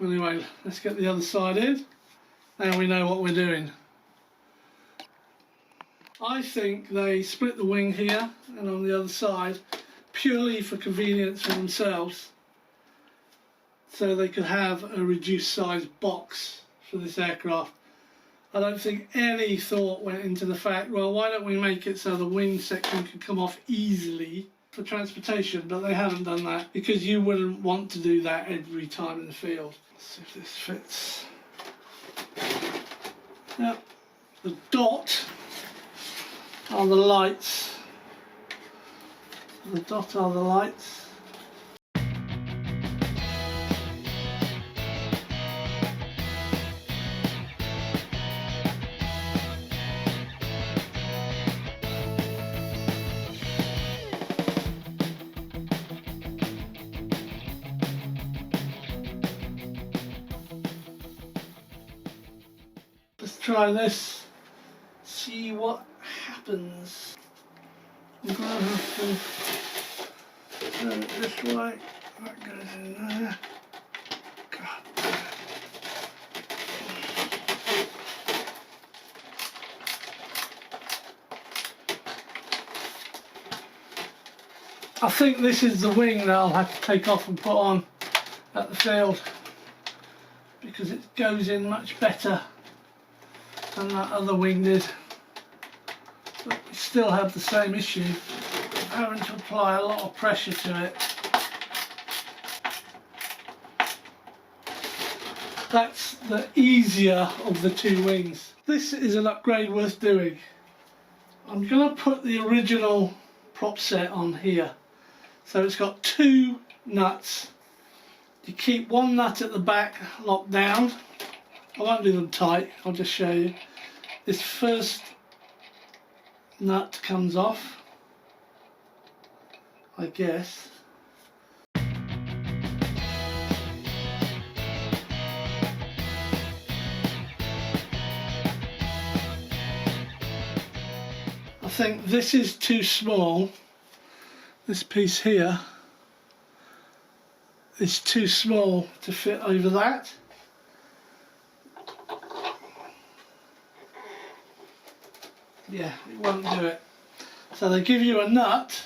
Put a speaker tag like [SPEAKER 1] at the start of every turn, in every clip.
[SPEAKER 1] Anyway, let's get the other side in. Now we know what we're doing. I think they split the wing here and on the other side purely for convenience for themselves, so they could have a reduced size box for this aircraft. I don't think any thought went into the fact, well, why don't we make it so the wing section can come off easily for transportation, but they haven't done that because you wouldn't want to do that every time in the field. Let's see if this fits. Yep, the dot are the lights. The dot are the lights. Let's try this, see what happens. I'm going to have to turn it this way, that goes in there. God. I think this is the wing that I'll have to take off and put on at the field because it goes in much better than that other wing did. But we still have the same issue of having to apply a lot of pressure to it. That's the easier of the two wings. This is an upgrade worth doing. I'm going to put the original prop set on here. So it's got two nuts. You keep one nut at the back locked down. I won't do them tight, I'll just show you. This first nut comes off, I guess. I think this is too small. This piece here is too small to fit over that. Yeah, it won't do it. So they give you a nut.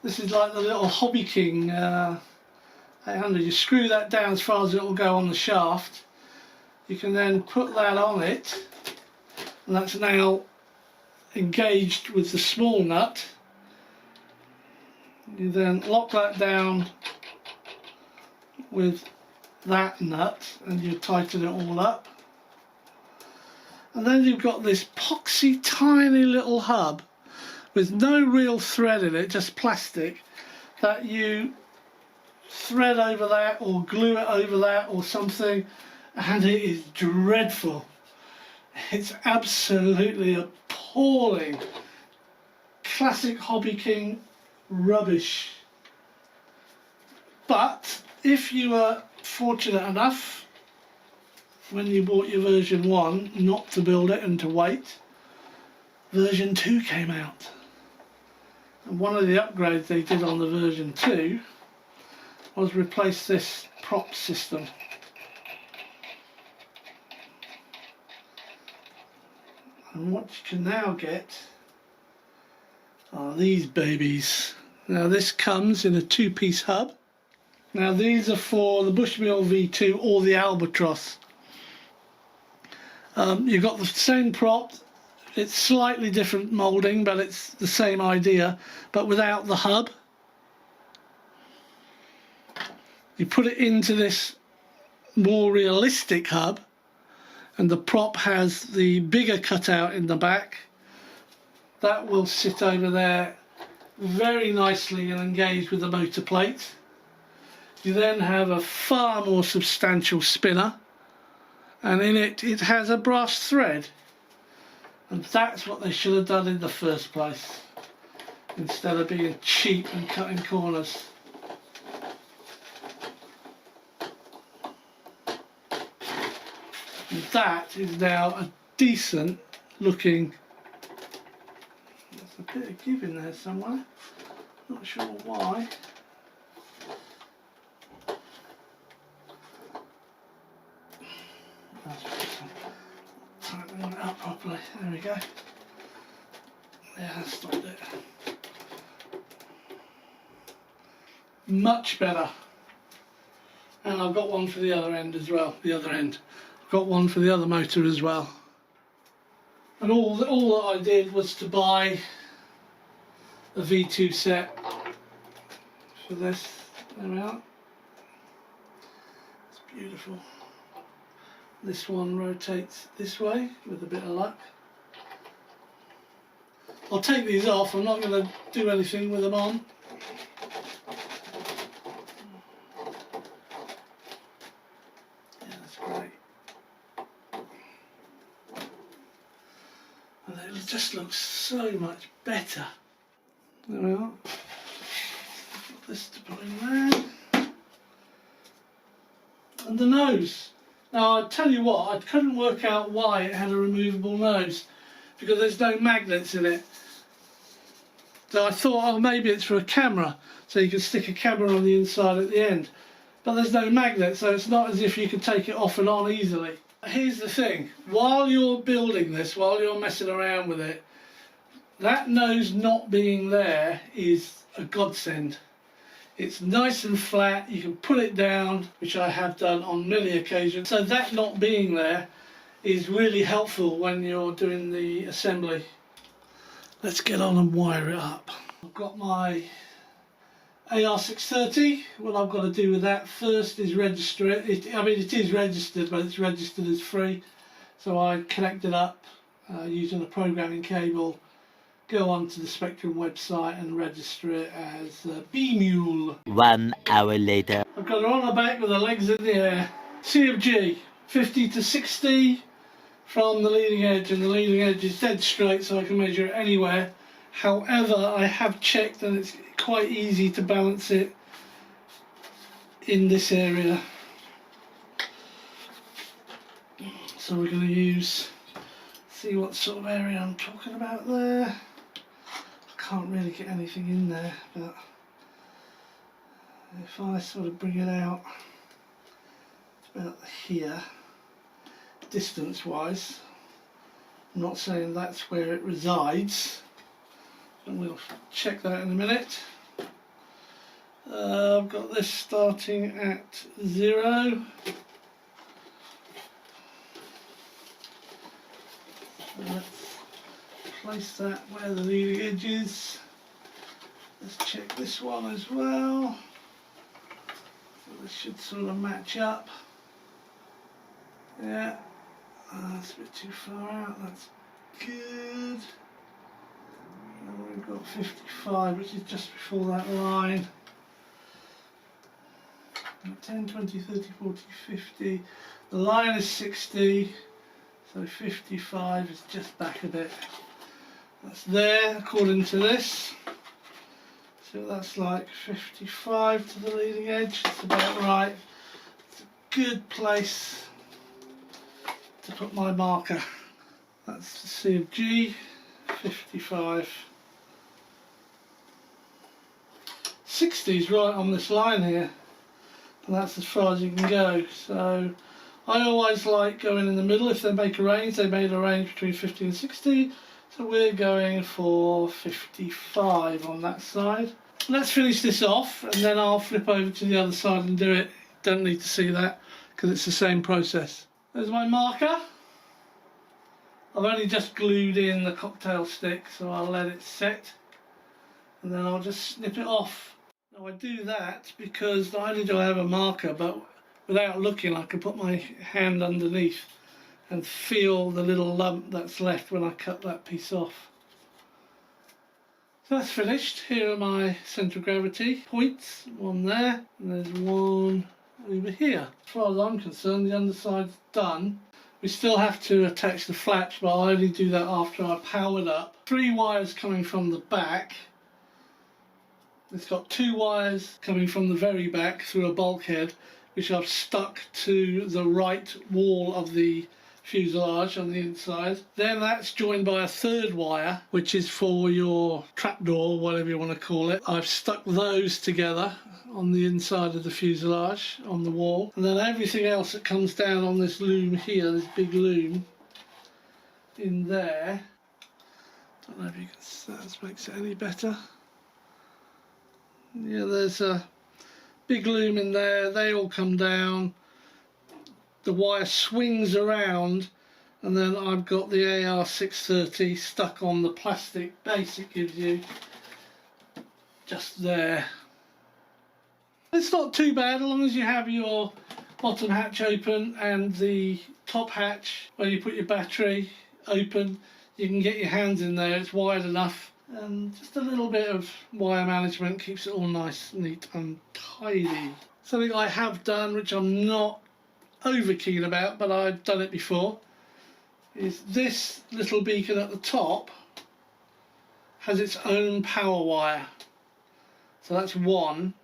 [SPEAKER 1] This is like the little Hobby King 800. You screw that down as far as it will go on the shaft. You can then put that on it, and that's now engaged with the small nut. You then lock that down with that nut and you tighten it all up, and then you've got this poxy tiny little hub with no real thread in it, just plastic, that you thread over that or glue it over that or something, and it is dreadful. It's absolutely appalling. Classic Hobby King rubbish. But if you were fortunate enough when you bought your version 1 not to build it and to wait, version 2 came out, and one of the upgrades they did on the version 2 was replace this prop system. And what you can now get are these babies. Now this comes in a two-piece hub. Now these are for the Bush Mule V2 or the Albatross. You've got the same prop, it's slightly different moulding, but it's the same idea, but without the hub. You put it into this more realistic hub, and the prop has the bigger cutout in the back. That will sit over there very nicely and engaged with the motor plate. You then have a far more substantial spinner, and in it has a brass thread, and that's what they should have done in the first place instead of being cheap and cutting corners. And that is now a decent looking, there's a bit of give in there somewhere, Not sure why. Tightening it up properly. There we go. Yeah, that stopped it. Much better. And I've got one for the other end as well. The other end. I've got one for the other motor as well. And all that I did was to buy a V2 set for this. There we are. It's beautiful. This one rotates this way with a bit of luck. I'll take these off. I'm not going to do anything with them on. Yeah, that's great. And it just looks so much better. There we are. Put this to put in there. And the nose. Now I tell you what, I couldn't work out why it had a removable nose, because there's no magnets in it. So I thought, oh, maybe it's for a camera, so you can stick a camera on the inside at the end. But there's no magnet, so it's not as if you could take it off and on easily. Here's the thing, while you're building this, while you're messing around with it, that nose not being there is a godsend. It's nice and flat, you can pull it down, which I have done on many occasions. So that not being there is really helpful when you're doing the assembly. Let's get on and wire it up. I've got my AR630. What I've got to do with that first is register it. I mean, it is registered, but it's registered as free. So I connect it up using a programming cable, go onto the Spectrum website and register it as Bush Mule.
[SPEAKER 2] 1 hour later.
[SPEAKER 1] I've got her on the back with the legs in the air. CFG, 50 to 60 from the leading edge, and the leading edge is dead straight, so I can measure it anywhere. However, I have checked and it's quite easy to balance it in this area. So we're going to use, see what sort of area I'm talking about there. I can't really get anything in there, but if I sort of bring it out about here, distance wise, I'm not saying that's where it resides, and we'll check that in a minute. I've got this starting at 0. Let's place that where the leading edge is. Let's check this one as well. So this should sort of match up. Yeah, that's a bit too far out, that's good. And we've got 55, which is just before that line. 10, 20, 30, 40, 50. The line is 60, so 55 is just back a bit. That's there according to this. So that's like 55 to the leading edge, that's about right. It's a good place to put my marker. That's the C of G, 55. 60 is right on this line here, and that's as far as you can go. So I always like going in the middle. If they make a range, they made a range between 50 and 60. So we're going for 55 on that side. Let's finish this off and then I'll flip over to the other side and do it. Don't need to see that because it's the same process. There's my marker. I've only just glued in the cocktail stick, so I'll let it set and then I'll just snip it off. Now I do that because not only do I have a marker, but without looking I can put my hand underneath and feel the little lump that's left when I cut that piece off. So that's finished. Here are my centre of gravity points. One there, and there's one over here. As far as I'm concerned, the underside's done. We still have to attach the flaps, but I only do that after I powered up. 3 wires coming from the back. It's got 2 wires coming from the very back through a bulkhead, which I've stuck to the right wall of the fuselage on the inside. Then that's joined by a third wire, which is for your trapdoor, whatever you want to call it. I've stuck those together on the inside of the fuselage on the wall, and then everything else that comes down on this loom here, this big loom in there. Don't know if you can, that makes it any better. Yeah, there's a big loom in there. They all come down. The wire swings around, and then I've got the AR630 stuck on the plastic base it gives you just there. It's not too bad as long as you have your bottom hatch open and the top hatch where you put your battery open. You can get your hands in there, it's wide enough, and just a little bit of wire management keeps it all nice, neat and tidy. Something I have done, which I'm not over keen about, but I've done it before, is this little beacon at the top has its own power wire. So that's one,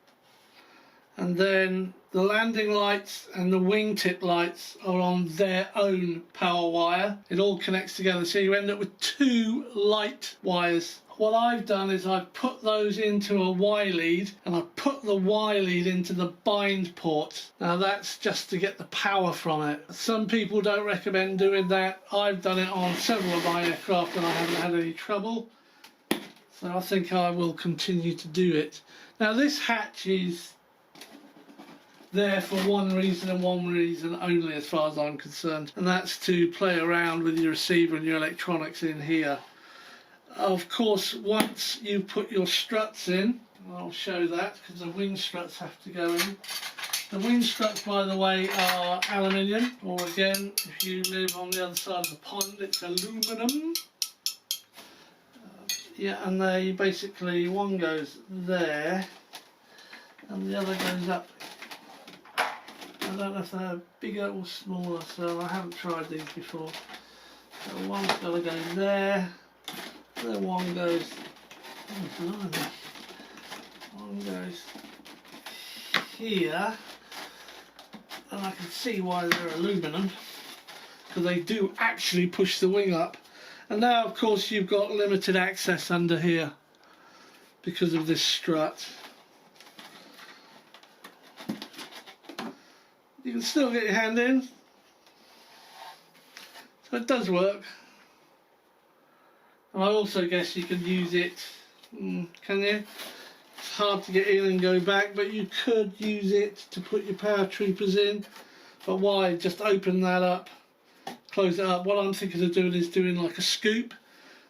[SPEAKER 1] and then the landing lights and the wingtip lights are on their own power wire. It all connects together, so you end up with two light wires. What I've done is I've put those into a Y lead, and I've put the Y lead into the bind port. Now that's just to get the power from it. Some people don't recommend doing that. I've done it on several of my aircraft and I haven't had any trouble. So I think I will continue to do it. Now this hatch is there for one reason and one reason only as far as I'm concerned, and that's to play around with your receiver and your electronics in here. Of course, once you put your struts in, I'll show that because the wing struts have to go in. The wing struts, by the way, are aluminium, or again, if you live on the other side of the pond, it's aluminum. Yeah, and they basically, one goes there and the other goes up. I don't know if they're bigger or smaller, so I haven't tried these before. So one's got to go there. Then one goes, one goes here, and I can see why they're aluminum, because they do actually push the wing up. And now of course you've got limited access under here because of this strut. You can still get your hand in, so it does work. And I also guess you can use it, can you? It's hard to get in and go back, but you could use it to put your paratroopers in. But why? Just open that up, close it up. What I'm thinking of doing is doing like a scoop.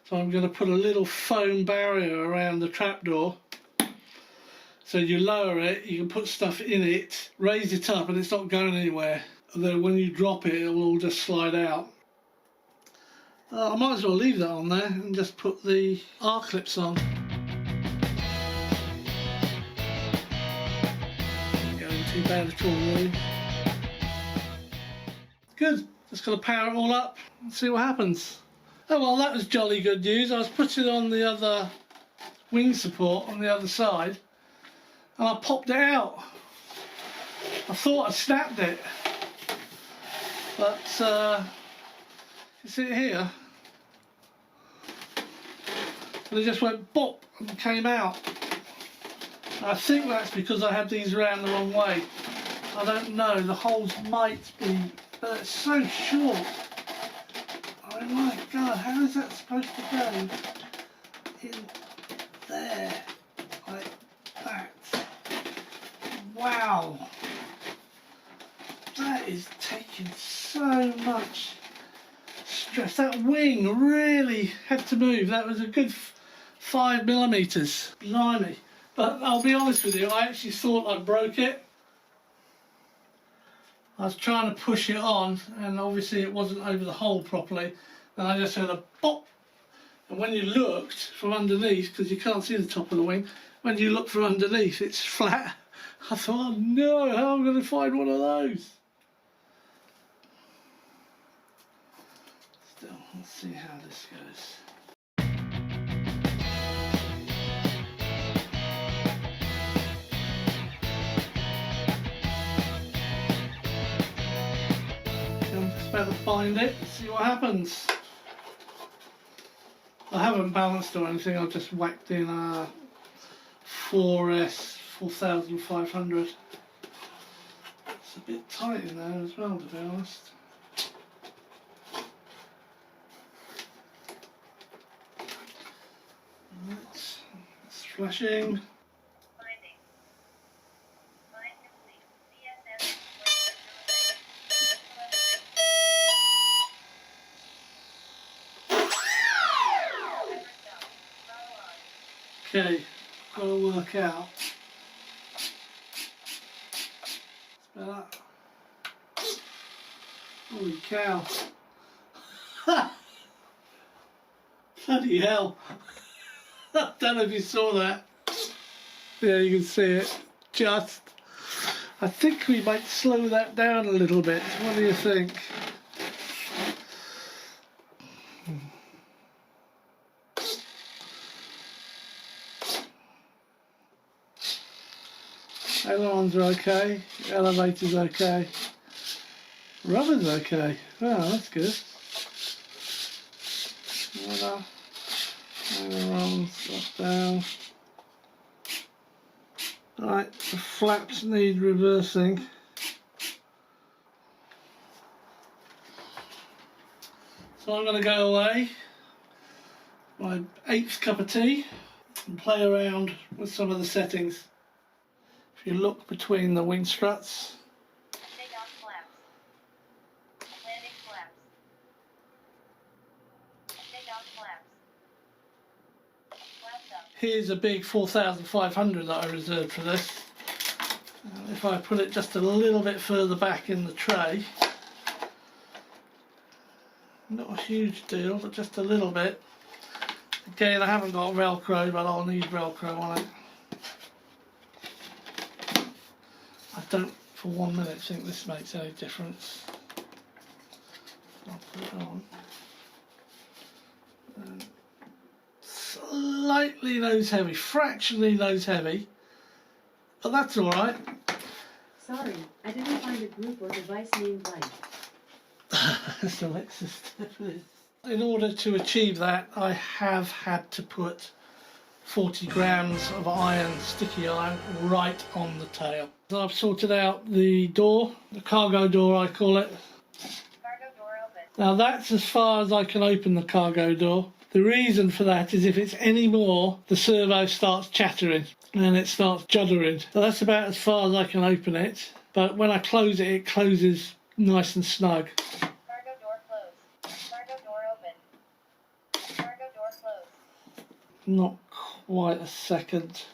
[SPEAKER 1] So I'm going to put a little foam barrier around the trapdoor. So you lower it, you can put stuff in it, raise it up, and it's not going anywhere. And then when you drop it, it will all just slide out. I might as well leave that on there and just put the R-clips on. Not going too bad at all, really. Good, just got to power it all up and see what happens. Oh well, that was jolly good news. I was putting on the other wing support on the other side and I popped it out. I thought I snapped it, but you see it here? And it just went bop and came out. I think that's because I had these around the wrong way. I don't know, the holes might be, but it's so short. Oh my god, how is that supposed to go in there like that? Wow, that is taking so much stress. That wing really had to move. That was a good 5mm. Blimey. But I'll be honest with you, I actually thought I broke it. I was trying to push it on and obviously it wasn't over the hole properly, and I just heard a pop. And when you looked from underneath, because you can't see the top of the wing, when you look from underneath it's flat. I thought, oh no, how am I going to find one of those? Still, let's see how this goes. better find it, see what happens. I haven't balanced or anything, I've just whacked in a 4S 4500. It's a bit tight in there as well, to be honest. Right, it's flashing. Okay, got to work out. It's better. Holy cow. Bloody hell. I don't know if you saw that. Yeah, you can see it. Just. I think we might slow that down a little bit. What do you think? Ailerons are okay, elevator's okay, rudder's okay. Oh, that's good. Rudder, ailerons up down. Right, the flaps need reversing. So I'm going to go away, my 8th cup of tea, and play around with some of the settings. If you look between the wing struts,
[SPEAKER 2] take off flaps, landing flaps, take off flaps, flaps up.
[SPEAKER 1] Here's a big 4500 that I reserved for this. If I put it just a little bit further back in the tray, not a huge deal, but just a little bit. Again, I haven't got Velcro, but I'll need Velcro on it. I don't for 1 minute think this makes any difference. I'll put it on. Slightly nose heavy, fractionally nose heavy, but that's alright.
[SPEAKER 2] Sorry, I didn't find a group or device named like.
[SPEAKER 1] That's Alexis. In order to achieve that, I have had to put 40 grams of iron, sticky iron, right on the tail. I've sorted out the door, the cargo door I call it.
[SPEAKER 2] Cargo door open.
[SPEAKER 1] Now that's as far as I can open the cargo door. The reason for that is if it's any more, the servo starts chattering and it starts juddering. So that's about as far as I can open it. But when I close it, it closes nice and snug.
[SPEAKER 2] Cargo door closed. Cargo door open. Cargo door closed.
[SPEAKER 1] Not quite a second.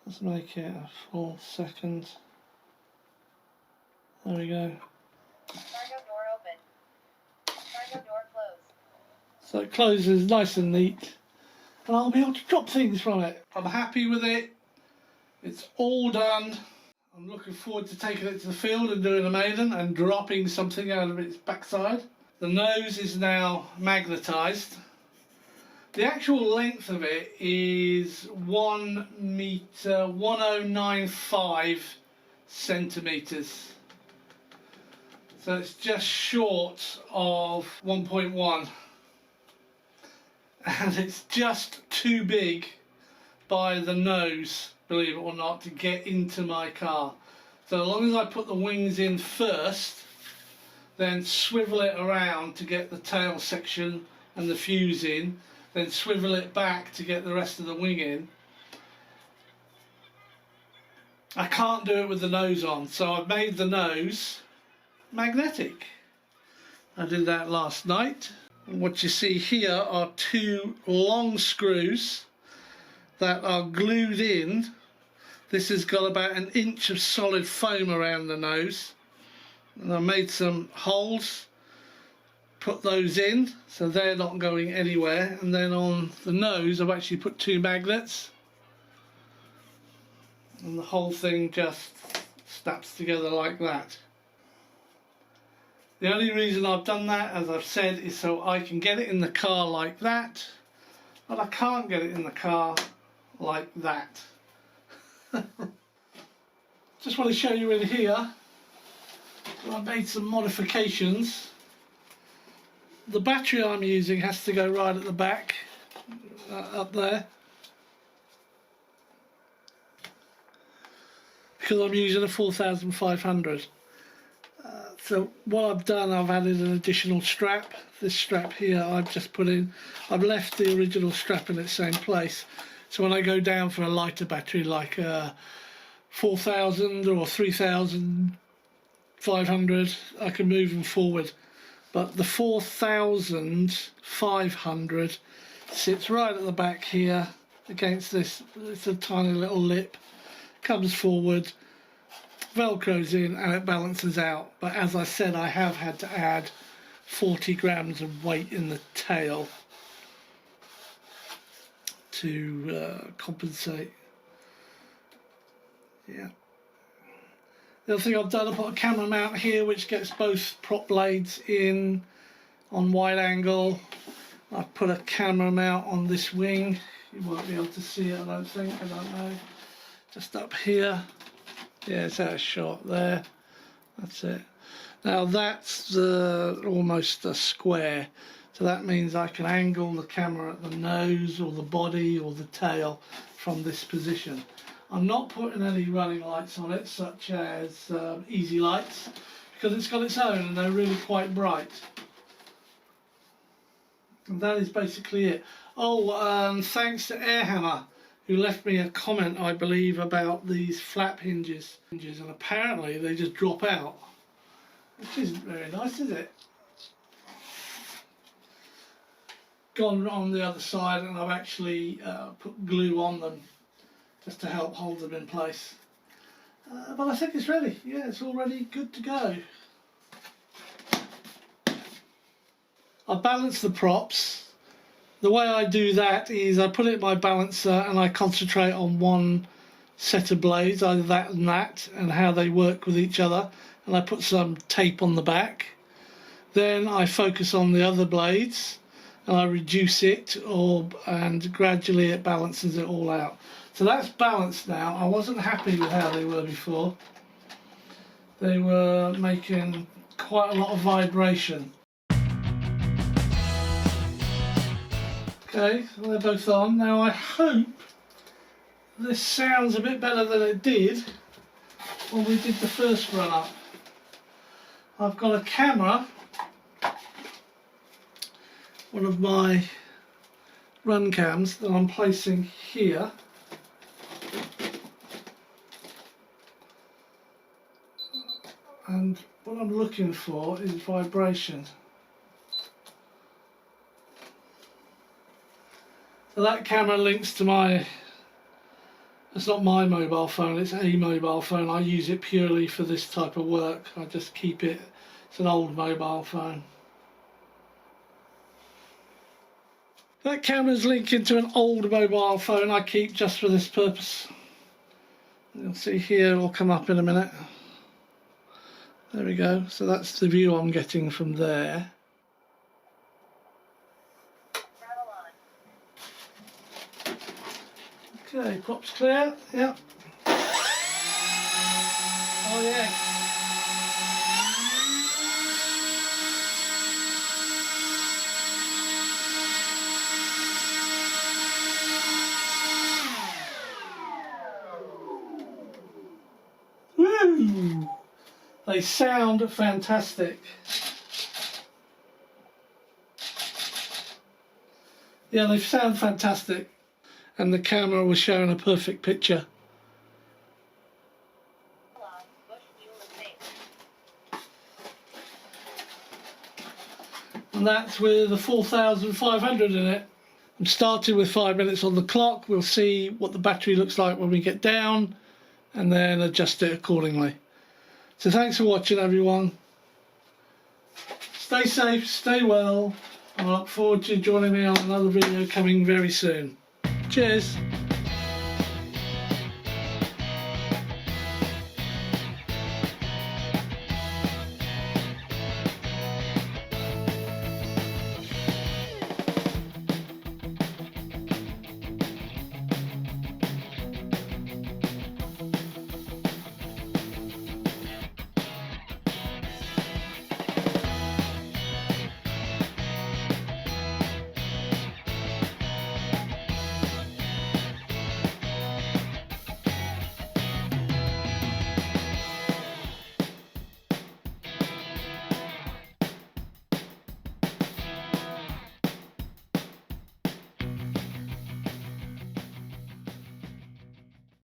[SPEAKER 1] Let's make it a full second. There we go.
[SPEAKER 2] Cargo door open. Cargo door closed.
[SPEAKER 1] So it closes nice and neat. And I'll be able to drop things from it. I'm happy with it. It's all done. I'm looking forward to taking it to the field and doing a maiden and dropping something out of its backside. The nose is now magnetised. The actual length of it is 1 metre 1095 centimetres. So it's just short of 1.1. And it's just too big by the nose, believe it or not, to get into my car. So as long as I put the wings in first, then swivel it around to get the tail section and the fuse in, then swivel it back to get the rest of the wing in. I can't do it with the nose on, so I've made the nose magnetic. I did that last night. And what you see here are 2 long screws that are glued in. This has got about 1 inch of solid foam around the nose. And I made some holes, put those in so they're not going anywhere, and then on the nose I've actually put 2 magnets, and the whole thing just snaps together like that. The only reason I've done that, as I've said, is so I can get it in the car like that, but I can't get it in the car like that. Just want to show you in here So I made some modifications. The battery I'm using has to go right at the back, up there, because I'm using a 4500. So what I've done, I've added an additional strap. This strap here I've just put in. I've left the original strap in its same place. So when I go down for a lighter battery like 4000 or 3500, I can move them forward. But the 4500 sits right at the back here against this. It's a tiny little lip, comes forward, velcros in, and it balances out. But as I said, I have had to add 40 grams of weight in the tail to compensate. Yeah. The other thing I've done, I put a camera mount here which gets both prop blades in on wide angle. I've put a camera mount on this wing. You won't be able to see it, I don't think, I don't know. Just up here. Yeah, it's out of shot there. That's it. Now that's almost a square. So that means I can angle the camera at the nose or the body or the tail from this position. I'm not putting any running lights on it, such as easy lights, because it's got its own and they're really quite bright. And that is basically it. Oh, thanks to Airhammer, who left me a comment, I believe, about these flap hinges. And apparently they just drop out, which isn't very nice, is it? Gone on the other side and I've actually put glue on them just to help hold them in place. But I think it's ready. Yeah, it's already good to go. I balance the props. The way I do that is I put it in my balancer and I concentrate on one set of blades, either that and and how they work with each other, and I put some tape on the back. Then I focus on the other blades and I reduce it, and gradually it balances it all out. So that's balanced now. I wasn't happy with how they were before. They were making quite a lot of vibration. Okay, so they're both on. Now I hope this sounds a bit better than it did when we did the first run up. I've got a camera, one of my run cams that I'm placing here. And what I'm looking for is vibration. So that camera links to it's not my mobile phone, it's a mobile phone. I use it purely for this type of work. I just keep it, it's an old mobile phone. That camera's linked into an old mobile phone I keep just for this purpose. You'll see here, it'll come up in a minute. There we go, so that's the view I'm getting from there. Okay, props clear, yep. Oh yeah. Woo! They sound fantastic. Yeah, they sound fantastic. And the camera was showing a perfect picture.
[SPEAKER 2] Bush Mule V1.
[SPEAKER 1] And that's with a 4500 in it. I'm starting with 5 minutes on the clock. We'll see what the battery looks like when we get down and then adjust it accordingly. So thanks for watching, everyone. Stay safe, stay well, and I look forward to joining me on another video coming very soon. Cheers.